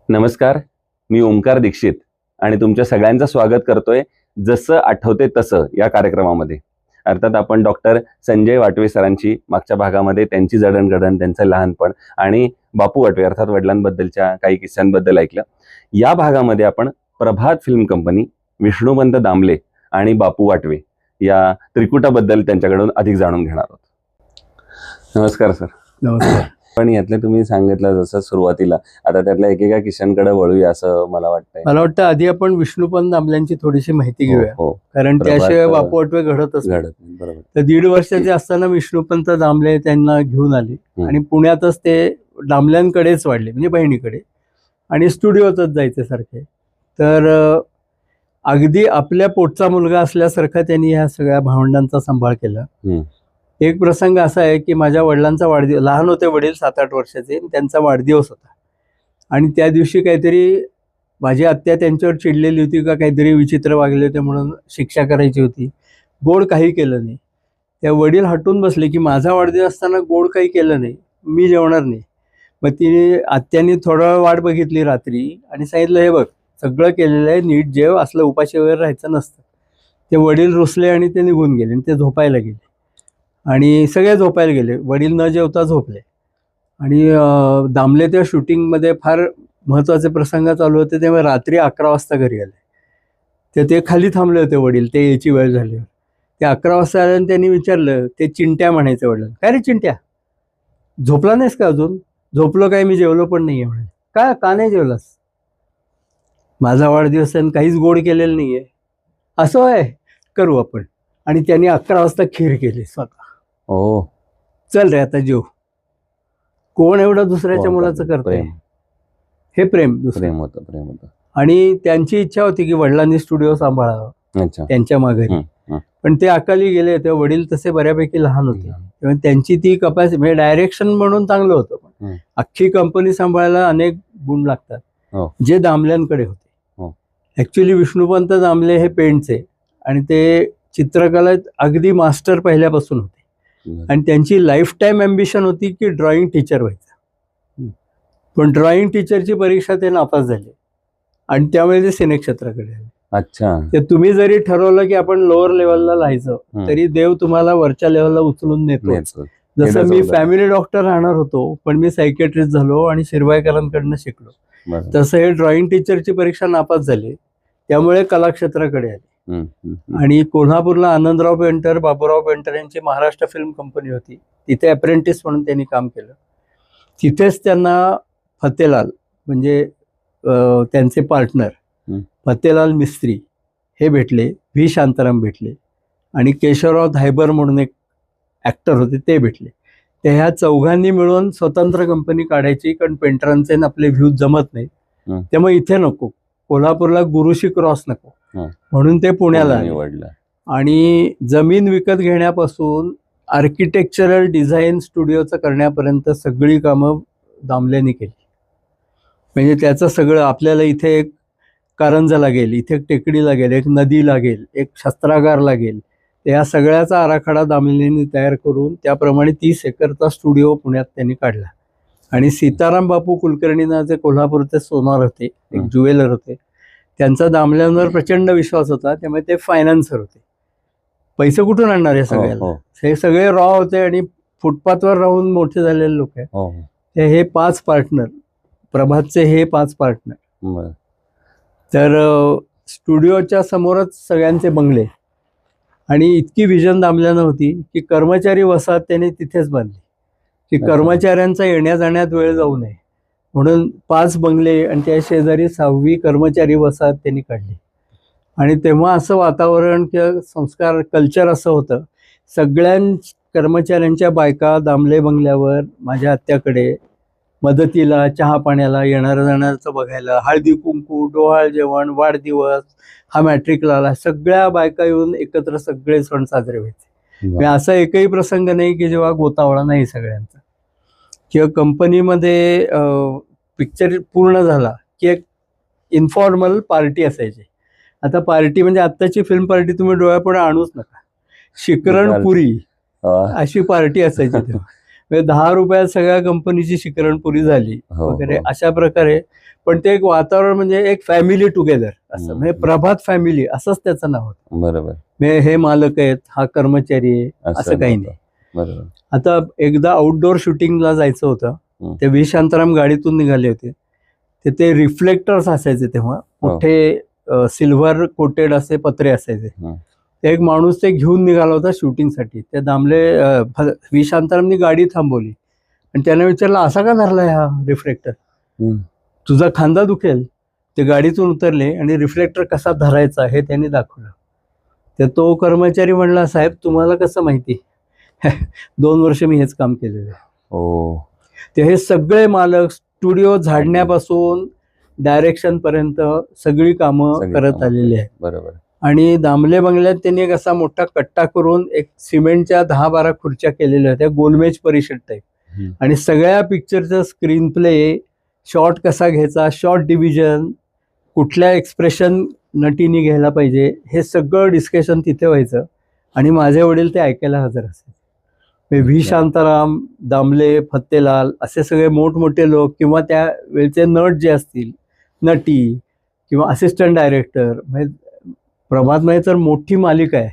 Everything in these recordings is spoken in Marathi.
नमस्कार, मी ओंकार दीक्षित आणि तुमच्या सगळ्यांचं स्वागत करतोय जसं आठवते तसं या कार्यक्रमामध्ये. अर्थात आपण डॉक्टर संजय वाटवे सरांची मागच्या भागामध्ये त्यांची जडणघडण, त्यांचं लहानपण आणि बापू वाटवे अर्थात वडिलांबद्दलच्या काही किस्स्यांबद्दल ऐकलं. या भागामध्ये आपण प्रभात फिल्म कंपनी, विष्णुपंत दामले आणि बापू वाटवे या त्रिकुटाबद्दल त्यांच्याकडून अधिक जाणून घेणार आहोत. नमस्कार सर. नमस्कार. पण यातले तुम्ही सांगितलं जसं सुरुवातीला, आता त्यातल्या एकेका किस्स्यांकडे वळूया असं मला वाटतंय. मला वाटतं आधी आपण विष्णुपंत दामल्यांची थोडीशी माहिती घेऊया, हो, कारण त्याशिवाय बापू वाटवे घडतच नाही. बरोबर. तर 1.5 वर्षाचे असताना विष्णुपंत दामले त्यांना घेऊन आले आणि पुण्यातच ते दामल्यांकडेच वाढले, म्हणजे बहिणीकडे, आणि स्टुडिओतच जायचे सारखे. तर अगदी आपल्या पोटचा मुलगा असल्यासारखा त्यांनी ह्या सगळ्या भावंडांचा सांभाळ केला. एक प्रसंग असा आहे की माझ्या वडिलांचा वाढदिवस, लहान होते वडील 7-8 वर्षाचे, त्यांचा वाढदिवस होता आणि त्या दिवशी काहीतरी माझी आत्या त्यांच्यावर चिडलेली होती का काहीतरी विचित्र वागले होते म्हणून शिक्षा करायची होती. गोड काही केलं नाही. त्या वडील हटून बसले की माझा वाढदिवस असताना गोड काही केलं नाही, मी जेवणार नाही. मग ती आत्याने थोडा वेळ वाट बघितली रात्री आणि सांगितलं, हे बघ सगळं केलेलं आहे, नीट जेव, असलं उपाशी वगैरे राहायचं नसतं. ते वडील रुसले आणि ते निघून गेले आणि ते झोपायला गेले आणि सगळे झोपायला गेले. वडील न जेवता झोपले आणि दामले त्या शूटिंगमध्ये फार महत्त्वाचे प्रसंग चालू होते, तेव्हा रात्री 11 वाजता घरी आले. तर ते खाली थांबले होते वडील, ते यायची वेळ झाली. ते 11 वाजता आले आणि त्यांनी विचारलं, ते चिंट्या म्हणायचे वडील, काय रे चिंट्या, झोपला नाहीस का अजून? झोपलो काय, मी जेवलो पण नाही आहे म्हणे. का नाही जेवलास? माझा वाढदिवस आणि काहीच गोड केलेलं नाही आहे. असं आहे, करू आपण. आणि त्यांनी 11 वाजता खीर केली स्वतः. हो, चल रे आता जेव. कोण एवढं दुसऱ्याच्या मुलाचं करतंय? हे प्रेम होतं. आणि त्यांची इच्छा होती की वडिलांनी स्टुडिओ सांभाळावा त्यांच्या माघारी. पण ते अकाली गेले, तेव्हा वडील तसे बऱ्यापैकी लहान होते, तेव्हा त्यांची ती कपॅसिटी, म्हणजे डायरेक्शन म्हणून चांगलं होतं, पण अख्खी कंपनी सांभाळायला अनेक गुण लागतात जे दामल्यांकडे होते. ऍक्च्युली विष्णुपंत दामले हे पेंटचे आणि ते चित्रकलेत अगदी मास्टर पहिल्यापासून होते आणि त्यांची लाईफ टाईम ॲम्बिशन होती की ड्रॉइंग टीचर व्हायचं. पण ड्रॉइंग टीचरची परीक्षा ते नापास झाले आणि त्यामुळे ते सिनेक्षेत्राकडे आले. अच्छा. ते तुम्ही जरी ठरवलं की आपण लोअर लेवलला राहायचं, तरी देव तुम्हाला वरच्या लेवलला उचलून नेतो. जसं मी फॅमिली डॉक्टर राहणार होतो, पण मी सायकेट्रिस्ट झालो आणि शिरवायकरांकडनं शिकलो, तसं हे ड्रॉइंग टीचरची परीक्षा नापास झाली, त्यामुळे कलाक्षेत्राकडे आले. आणि कोल्हापूरला आनंदराव पेंटर, बाबूराव पेंटर यांची महाराष्ट्र फिल्म कंपनी होती, तिथे अप्रेंटिस म्हणून त्यांनी काम केलं. तिथेच त्यांना फतेलाल, म्हणजे त्यांचे पार्टनर फतेलाल मिस्त्री हे भेटले, व्ही शांताराम भेटले आणि केशवराव धायबर म्हणून एक ॲक्टर होते ते भेटले. ते ह्या चौघांनी मिळून स्वतंत्र कंपनी काढायची, कारण पेंटरांचे आपले व्ह्यूज जमत नाही, त्यामुळे इथे नको, कोल्हापूरला गुरुशी क्रॉस नको, म्हणून ते पुण्याला निवडलं. आणि जमीन विकत घेण्यापासून आर्किटेक्चरल डिझाईन स्टुडिओचं करण्यापर्यंत सगळी कामं दामल्यांनी केली. म्हणजे त्याचं सगळं, आपल्याला इथे एक कारंजा लागेल, इथे एक टेकडी लागेल, एक नदी लागेल, एक शस्त्रागार लागेल, या सगळ्याचा आराखडा दामल्यांनी तयार करून त्याप्रमाणे 30 एकरचा स्टुडिओ पुण्यात त्यांनी काढला. आणि सीताराम बापू कुलकर्णी नावाचे कोल्हापूरचे सोनार होते, एक ज्वेलर होते, त्यांचा दामल्यांवर प्रचंड विश्वास होता, त्यामुळे ते फायनान्सर होते. पैसे कुठून आणणार हे सगळ्याला? हे सगळे रॉ होते आणि फुटपाथवर राहून मोठे झालेले लोक आहे. हे 5 पार्टनर, प्रभातचे हे 5 पार्टनर. तर स्टुडिओच्या समोरच सगळ्यांचे बंगले आणि इतकी विजन दामल्यांना होती की कर्मचारी वसाहत त्यांनी तिथेच बांधली की कर्मचाऱ्यांचा येण्या जाण्यात वेळ जाऊ नये म्हणून 5 बंगले आणि त्या शेजारी 6वी कर्मचारी वसाहत त्यांनी काढली. आणि तेव्हा असं वातावरण किंवा संस्कार, कल्चर असं होतं, सगळ्या कर्मचाऱ्यांच्या बायका दामले बंगल्यावर माझ्या आत्याकडे मदतीला, चहा पाण्याला, येणाऱ्या जाणाऱ्याचं बघायला, हळदी कुंकू, डोहाळ जेवण, वाढदिवस, हा मॅट्रिकला आला, सगळ्या बायका येऊन एकत्र सगळे सण साजरे व्हायचे. असा एकही प्रसंग नाही की जेव्हा गोतावळा नाही सगळ्यांचा. किंवा कंपनीमध्ये पिक्चर पूर्ण झाला की एक इन्फॉर्मल पार्टी असायची. आता पार्टी म्हणजे आत्ताची फिल्म पार्टी तुम्ही डोळ्यापुढे आणूच नका, शिकरण पुरी अशी पार्टी असायची तेव्हा. म्हणजे 10 रुपयात सगळ्या कंपनीची शिकरण पुरी झाली हो, वगैरे हो. अशा प्रकारे. पण ते एक वातावरण म्हणजे एक फॅमिली टुगेदर असं, म्हणजे प्रभात फॅमिली असंच त्याचं नाव होतं. बरोबर. म्हणजे हे मालक आहेत, हा कर्मचारी आहे, असं काही नाही. बरोबर. आता एकदा आउटडोअर शूटिंगला जायचं होतं, ते व्ही शांताराम गाडीतून निघाले होते. ते रिफ्लेक्टर्स असायचे तेव्हा, मोठे सिल्व्हर कोटेड असे पत्रे असायचे. ते एक माणूस ते घेऊन निघाला होता शूटिंगसाठी. ते दामले व्ही शांतारामनी गाडी थांबवली आणि त्याने विचारलं, असा का धरलाय हा रिफ्लेक्टर, तुझा खांदा दुखेल. ते गाडीतून उतरले आणि रिफ्लेक्टर कसा धरायचा हे त्यांनी दाखवलं. तर तो कर्मचारी म्हणला, साहेब तुम्हाला कसं माहिती? 2 वर्ष मी हेच काम केलेलं आहे. ते हे सगळे मालक स्टुडिओ झाडण्यापासून डायरेक्शन पर्यंत सगळी कामं करत आलेली आहेत. बरोबर. आणि दामले बंगल्यात त्यांनी एक असा मोठा कट्टा करून एक सिमेंटच्या 10-12 खुर्च्या केलेल्या होत्या, गोलमेज परिषद टाईप. आणि सगळ्या पिक्चरचा स्क्रीन प्ले, शॉट कसा घ्यायचा, शॉट डिव्हिजन, कुठल्या एक्सप्रेशन नटीने घ्यायला पाहिजे, हे सगळं डिस्कशन तिथे व्हायचं. आणि माझे वडील ते ऐकायला हजर असायचे. व्ही शांताराम, दामले, फत्तेलाल असे सगळे मोठमोठे लोक किंवा त्या वेळचे नट जे असतील, नटी किंवा असिस्टंट डायरेक्टर, म्हणजे प्रभातमध्ये तर मोठी मालिका आहे.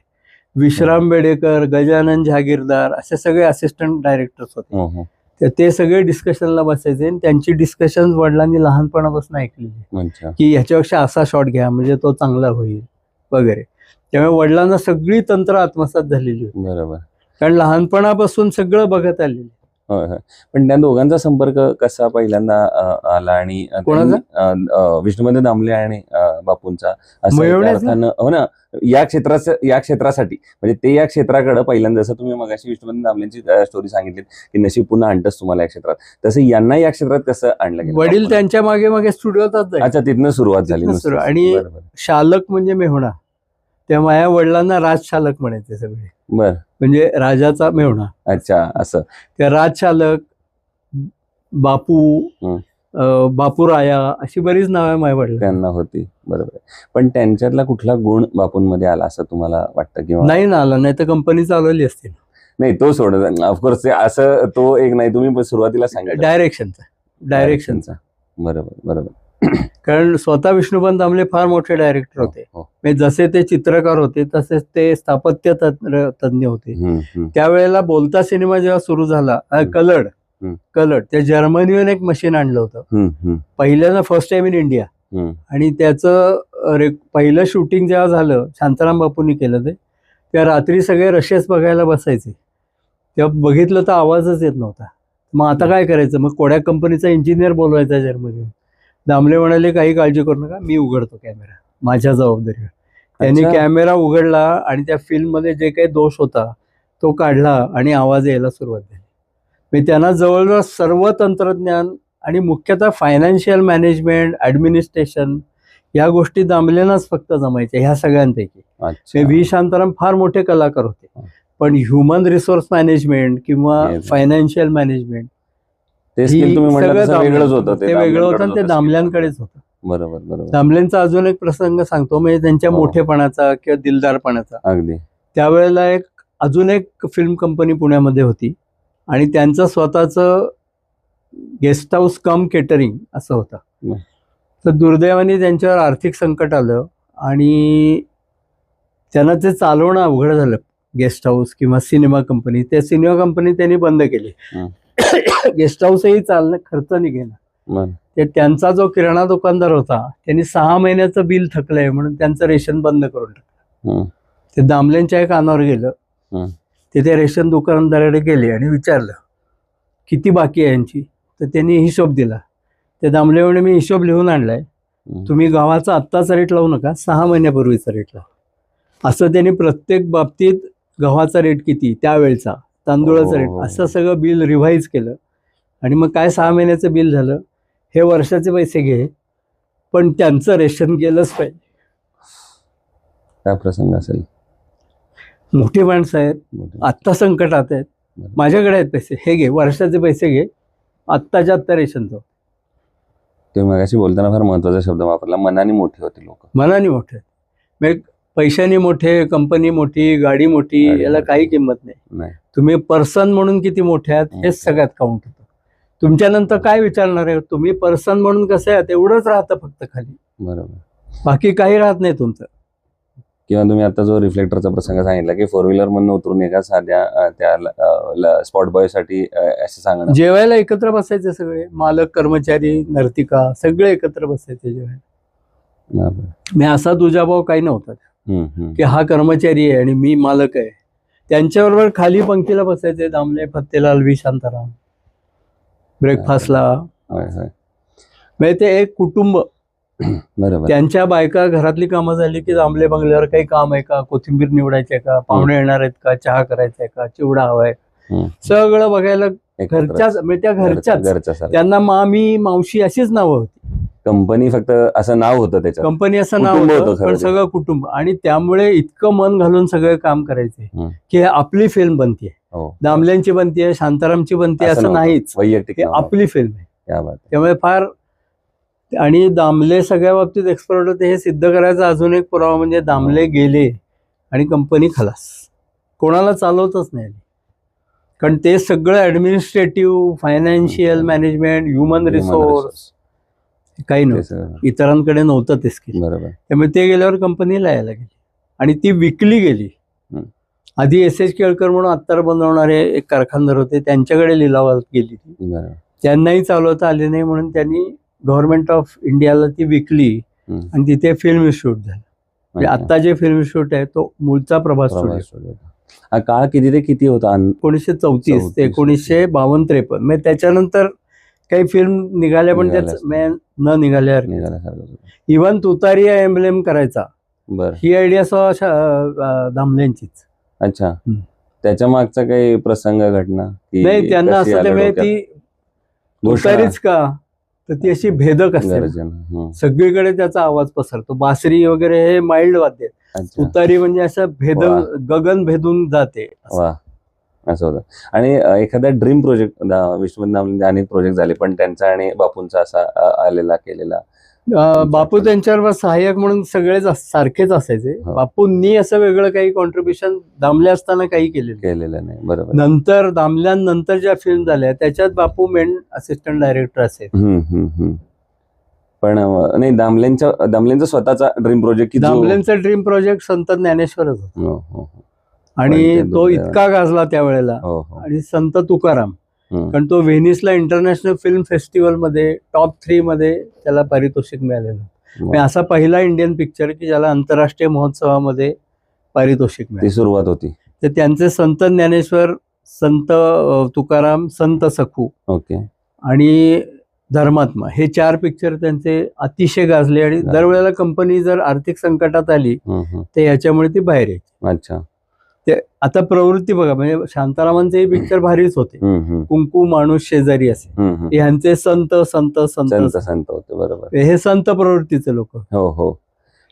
विश्राम बेडेकर, गजानन जहागीरदार असे सगळे असिस्टंट डायरेक्टर्स होते. तर ते सगळे डिस्कशनला बसायचे आणि त्यांची डिस्कशन वडिलांनी लहानपणापासून ऐकलेली, की ह्याच्यापेक्षा असा शॉट घ्या म्हणजे तो चांगला होईल वगैरे. त्यामुळे वडिलांना सगळी तंत्र आत्मसात झालेली होती. बरोबर. कारण लहानपणापासून सगळं बघत आलेलं. पण त्या दोघांचा संपर्क कसा पहिल्यांदा आला आणि विष्णुपंत दामले आणि बापूंचा अर्थानं, हो ना, या क्षेत्रासाठी म्हणजे ते या क्षेत्राकडे पहिल्यांदा, जसं तुम्ही मगाशी विष्णुपंत दामलेंची स्टोरी सांगितली की नशीब पुन्हा आणतच तुम्हाला या क्षेत्रात, तसं यांना या क्षेत्रात कसं आणलं गेलं? वडील त्यांच्या मागे मागे स्टुडिओत. अच्छा, तिथनं सुरुवात झाली. आणि शालक म्हणजे मेहुणा, त्या माझ्या वडिलांना राजशालक म्हणायचे सगळे. बर. म्हणजे राजाचा मेहुणा. अच्छा, असं. त्या राजशालक, बापू, बापूराया अशी बरीच नावं माझ्या वडिलांना त्यांना होती. बरोबर. पण त्यांच्यातला कुठला गुण बापूंमध्ये आला असं तुम्हाला वाटतं? किंवा नाही ना आला, नाही तर कंपनी चालवली असती. नाही, तो सोडत ऑफकोर्स असं तो एक नाही, तुम्ही सुरुवातीला सांगितलं डायरेक्शनचा. बरोबर. कारण स्वतः विष्णुपंत दामले फार मोठे डायरेक्टर होते. म्हणजे जसे ते चित्रकार होते तसेच ते स्थापत्य तज्ञ होते. त्यावेळेला बोलता सिनेमा जेव्हा सुरू झाला, कलर्ड, त्या जर्मनीहून एक मशीन आणलं होतं पहिल्यांदा, फर्स्ट टाइम इन इंडिया. आणि त्याचं पहिलं शूटिंग जेव्हा झालं, शांताराम बापूंनी केलं ते, त्या रात्री सगळे रशेस बघायला बसायचे. तेव्हा बघितलं तर आवाजच येत नव्हता. मग आता काय करायचं? मग कोड्या कंपनीचा इंजिनियर बोलवायचा जर्मनीहून. दामले म्हणाले, काही काळजी करू नका, मी उघडतो कॅमेरा, माझ्या जबाबदारीवर. त्यांनी कॅमेरा उघडला आणि त्या फिल्ममध्ये जे काही दोष होता तो काढला आणि आवाज यायला सुरुवात झाली. म्हणजे त्यांना जवळजवळ सर्व तंत्रज्ञान आणि मुख्यतः फायनान्शियल मॅनेजमेंट, ॲडमिनिस्ट्रेशन या गोष्टी दामलेनाच फक्त जमायच्या ह्या सगळ्यांपैकी. व्ही शांताराम फार मोठे कलाकार होते, पण ह्युमन रिसोर्स मॅनेजमेंट किंवा फायनान्शियल मॅनेजमेंट ते वेगळंच होतं. ते वेगळं होतं आणि ते दामल्यांकडेच होतं. बरोबर. दामलेंचा अजून एक प्रसंग सांगतो, म्हणजे त्यांच्या मोठेपणाचा किंवा दिलदारपणाचा. अगदी. त्यावेळेला अजून एक फिल्म कंपनी पुण्यामध्ये होती आणि त्यांचं स्वतःचं गेस्ट हाऊस कम केटरिंग असं होतं. तर दुर्दैवाने त्यांच्यावर आर्थिक संकट आलं आणि त्यांना ते चालवणं अवघड झालं, गेस्ट हाऊस किंवा सिनेमा कंपनी. त्या सिनेमा कंपनी त्यांनी बंद केली. गेस्ट हाऊसही चालणं खर्च निघेना. त्यांचा जो किराणा दुकानदार होता त्यांनी 6 महिन्याचं बिल थकलंय म्हणून त्यांचं रेशन बंद करून टाकलं. ते दामलेंच्या कानावर गेलं. ते रेशन दुकानदाराकडे गेले आणि विचारलं किती बाकी आहे यांची. तर त्यांनी हिशोब दिला. ते दामले म्हणे, मी हिशोब लिहून आणलाय, तुम्ही गावाचा आत्ताचा रेट लावू नका, 6 महिन्यापूर्वीचा रेट लावा. असं त्यांनी प्रत्येक बाबतीत गव्हाचा रेट किती, त्यावेळचा तांदूळाचा रेट, असं सगळं बिल रिव्हाइज केलं. आणि मग काय 6 महिन्याचं बिल झालं, हे वर्षाचे पैसे घे पण त्यांचं रेशन गेलंच पाहिजे. काय प्रसंग असेल. मोठी माणसं आहेत, आत्ता संकटात आहेत, माझ्याकडे आहेत पैसे, हे घे, वर्षाचे पैसे घे, आत्ताच्या आत्ता रेशनचं. तुम्ही मगाशी बोलताना फार महत्वाचा शब्द वापरला, मनाने मोठे होते लोक. मनाने मोठे. पैशानी मोठे, कंपनी मोठी, गाडी मोठी, गाडी याला मोठी. काही किंमत नाही. नाही. तुम्ही पर्सन म्हणून किती मोठे आहात हेच सगळ्यात काउंट होतं. तुमच्यानंतर काय विचारणार आहे, तुम्ही पर्सन म्हणून कसं आहे तेवढंच राहतं फक्त खाली, बरोबर. बाकी काही राहत नाही तुमचं. किंवा तुम्ही आता जो रिफ्लेक्टरचा प्रसंग सांगितला की 4 व्हीलर मधून उतरून एका साध्या त्या स्पॉट बॉय साठी असं सांगणं. जेवायला एकत्र बसायचे सगळे, मालक, कर्मचारी, नर्तिका सगळे एकत्र बसायचे जेवायला. बरोबर. मी असा तुझा काही नव्हता हम्म. की हा कर्मचारी आहे आणि मी मालक आहे. त्यांच्याबरोबर खाली पंक्तीला बसायचे दामले, फत्तेलाल, व्ही शांताराम, ब्रेकफास्टला. होय होय. म्हणजे ते एक कुटुंब. बरोबर. त्यांच्या बायका घरातली कामं झाली की दामले बंगल्यावर काही काम आहे का, कोथिंबीर निवडायची का, पाहुणे येणार आहेत का, चहा करायचा आहे का, चिवडा हवाय, सगळं बघायला घरच्याच, म्हणजे त्या घरच्याच. त्यांना मामी, मावशी अशीच नावं होती. कंपनी फक्त असं नाव होतं त्याच्यात, कंपनी असं नाव कुटुंब होतं, होतं खरं पण ते. सगळं कुटुंब. आणि त्यामुळे इतकं मन घालून सगळे काम करायचे की आपली फिल्म बनतीये, हो. दामल्यांची बनतीये, शांतारामची बनतीये असं नव्हतं. नाहीच, वैयक्तिक की नाव. आपली फिल्म आहे. क्या बात आहे. त्यामुळे फार. आणि दामले सगळ्या बाबतीत एक्सपर्ट होते हे सिद्ध करायचा अजून एक पुरावा म्हणजे दामले गेले आणि कंपनी खलास, कोणाला चालवतच नाही आली. कारण ते सगळं administrative, financial management, human resource काही ते नव्हतं, सगळं. इतरांकडे नव्हतं ते स्किल. बरोबर. त्यामुळे ते गेल्यावर कंपनीला यायला गेली आणि ती विकली गेली. आधी S.H. केळकर म्हणून अत्तर बनवणारे एक कारखानदार होते, त्यांच्याकडे लिलावात गेली ती. बरोबर. त्यांनाही चालवता आले नाही म्हणून त्यांनी गव्हर्नमेंट ऑफ इंडियाला ती विकली आणि तिथे फिल्म इन्स्टिट्यूट झालं. म्हणजे आता जे फिल्म इन्स्टिट्यूट आहे तो मूळचा प्रभास स्टुडिओ. हा काळ किती ते किती होता? 1934 ते 1952-53. म्हणजे त्याच्यानंतर काही फिल्म निघाल्या पण त्याच न निघाल्या. इव्हन तुतारी एम्ब्लेम करायचा ही आयडिया दामल्यांचीच. अच्छा. त्याच्या मागचा काही प्रसंग, घटना? नाही, त्यांना असं त्यामुळे ती तुतारीच का, तर ती अशी भेदक असते, सगळीकडे त्याचा आवाज पसरतो. बासरी वगैरे हे माइल्ड वाद्य, तुतारी म्हणजे असं गगन भेदून जाते. वा, असं होतं. आणि एखादा ड्रीम प्रोजेक्ट विष्णू दामले, अनेक प्रोजेक्ट झाले पण त्यांचा आणि बापूंचा असा आलेला केलेला? बापू त्यांच्यावर सहाय्यक म्हणून सगळेच सारखेच असायचे. बापूंनी असं वेगळं काही कॉन्ट्रीब्युशन दामले असताना काही केलेलं नाही. बरोबर. नंतर दामल्यांनंतर ज्या फिल्म झाल्या त्याच्यात बापू मेन असिस्टंट डायरेक्टर असेल. पण नाही, दामल्यांचा स्वतःचा ड्रीम प्रोजेक्ट की दामल्यांचा ड्रीम प्रोजेक्ट संत ज्ञानेश्वरच होता आणि तो इतका गाजला त्यावेळेला. आणि संत तुकाराम, कारण तो व्हेनिसला इंटरनॅशनल फिल्म फेस्टिवल मध्ये टॉप 3 मध्ये त्याला पारितोषिक मिळालेलं. असा पहिला इंडियन पिक्चर की ज्याला आंतरराष्ट्रीय महोत्सवामध्ये पारितोषिक मिळालं. सुरुवात होती. तर त्यांचे संत ज्ञानेश्वर, संत तुकाराम, संत सखू आणि धर्मात्मा हे 4 पिक्चर त्यांचे अतिशय गाजले. आणि दरवेळेला कंपनी जर आर्थिक संकटात आली तर याच्यामुळे ती बाहेर यायची. अच्छा. ते आता प्रवृत्ती बघा, म्हणजे शांतारामांचे पिक्चर भारीच होते, कुंकू, माणूस, शेजारी असे. ह्यांचे संत संत संत संत होते. बरोबर. हे संत प्रवृत्तीचे लोक. हो.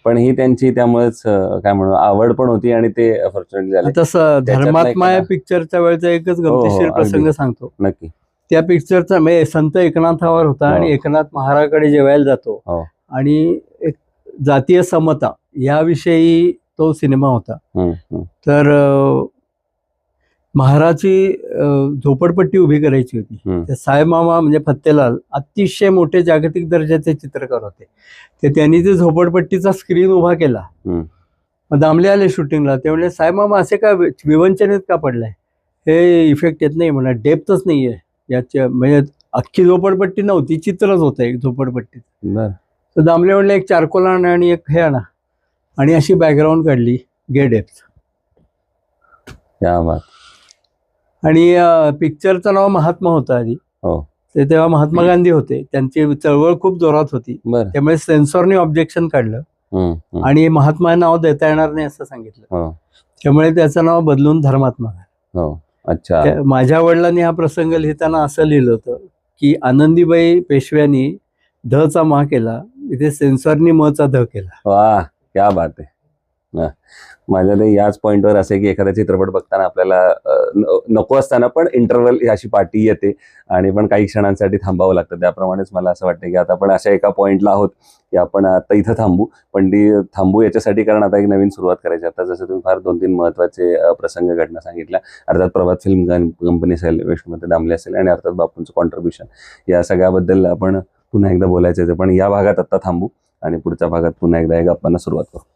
पण ही त्यांची त्यामुळेच काय म्हणू आवड पण होती आणि ते फॉर्च्युनेटली झाले. तसं धर्मात्मा या पिक्चरच्या वेळेचा एकच गमतीशीर प्रसंग सांगतो. नक्की. त्या पिक्चरचा म्हणजे संत एकनाथावर होता आणि एकनाथ महाराजकडे जेवायला जातो आणि एक जातीय समता याविषयी तो सिनेमा होता. तर महाराजची झोपडपट्टी उभी करायची होती. ते साहेबमामा म्हणजे फत्तेलाल अतिशय मोठे जागतिक दर्जाचे चित्रकार होते. ते त्यांनी ते झोपडपट्टीचा स्क्रीन उभा केला. दामले आले शूटिंगला, ते म्हणले साहेबमामा असे का विवंचनेत का पडलाय, हे इफेक्ट येत नाही म्हणा, डेप्थच नाहीये याच्या. म्हणजे अख्खी झोपडपट्टी नव्हती, चित्रच होतं एक झोपडपट्टी. तर दामले म्हणले एक चारकोल आणा आणि एक हे आणा आणि अशी बॅकग्राऊंड काढली, गे डेप्थ. आणि पिक्चरचं नाव महात्मा होतं आधी. ते तेव्हा महात्मा गांधी होते, त्यांची चळवळ खूप जोरात होती. त्यामुळे सेन्सॉरने ऑब्जेक्शन काढलं आणि महात्मा नाव देता येणार नाही असं सांगितलं. त्यामुळे त्याचं नाव बदलून धर्मात्मा झालं. अच्छा. माझ्या वडिलांनी हा प्रसंग लिहिताना असं लिहिलं होतं की आनंदीबाई पेशव्यांनी ध चा मा केला, इथे सेन्सॉरनी म चा ध केला. वाह, क्या बात आहे. माझ्या ते याच पॉइंटवर असे की एखादा चित्रपट बघताना आपल्याला नको असताना पण इंटरव्हल अशी पार्टी येते आणि पण काही क्षणांसाठी थांबावं लागतं. त्याप्रमाणेच मला असं वाटतं की आता आपण अशा एका पॉइंटला आहोत की आपण आता इथं थांबू, पण ती थांबू याच्यासाठी कारण आता एक नवीन सुरुवात करायची. आता जसं तुम्ही फार 2-3 महत्त्वाचे प्रसंग घटना सांगितल्या, अर्थात प्रभात फिल्म कंपनी असेल, विष्णुमते दामले असेल आणि अर्थात बापूंचं कॉन्ट्रीब्युशन, या सगळ्याबद्दल आपण पुन्हा एकदा बोलायचं आहे. पण या भागात आता थांबू आणि पुढच्या भागात पुन्हा एकदा या गप्पांना सुरुवात करू.